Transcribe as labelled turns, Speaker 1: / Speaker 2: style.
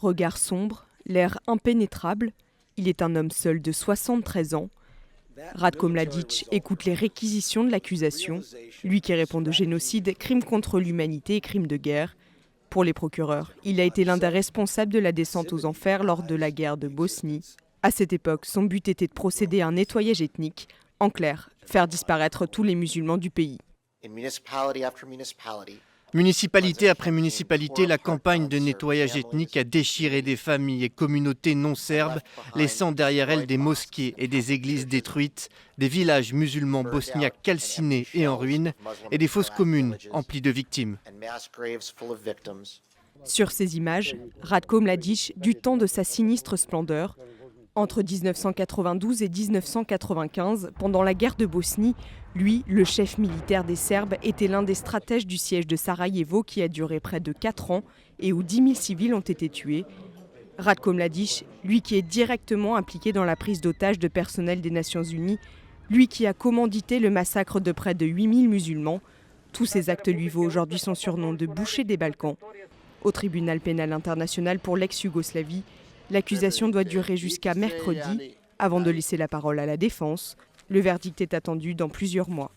Speaker 1: Regard sombre, l'air impénétrable, il est un homme seul de 73 ans. Ratko Mladic écoute les réquisitions de l'accusation, lui qui répond de génocide, crime contre l'humanité et crime de guerre. Pour les procureurs, il a été l'un des responsables de la descente aux enfers lors de la guerre de Bosnie. À cette époque, son but était de procéder à un nettoyage ethnique, en clair, faire disparaître tous les musulmans du pays.
Speaker 2: Municipalité après municipalité, la campagne de nettoyage ethnique a déchiré des familles et communautés non serbes, laissant derrière elles des mosquées et des églises détruites, des villages musulmans bosniaques calcinés et en ruine, et des fosses communes emplies de victimes.
Speaker 1: Sur ces images, Ratko Mladic, du temps de sa sinistre splendeur, entre 1992 et 1995, pendant la guerre de Bosnie, lui, le chef militaire des Serbes, était l'un des stratèges du siège de Sarajevo qui a duré près de 4 ans et où 10 000 civils ont été tués. Ratko Mladic, lui qui est directement impliqué dans la prise d'otages de personnel des Nations Unies, lui qui a commandité le massacre de près de 8 000 musulmans, tous ces actes lui vaut aujourd'hui son surnom de boucher des Balkans. Au tribunal pénal international pour l'ex-Yougoslavie, l'accusation doit durer jusqu'à mercredi, avant de laisser la parole à la défense. Le verdict est attendu dans plusieurs mois.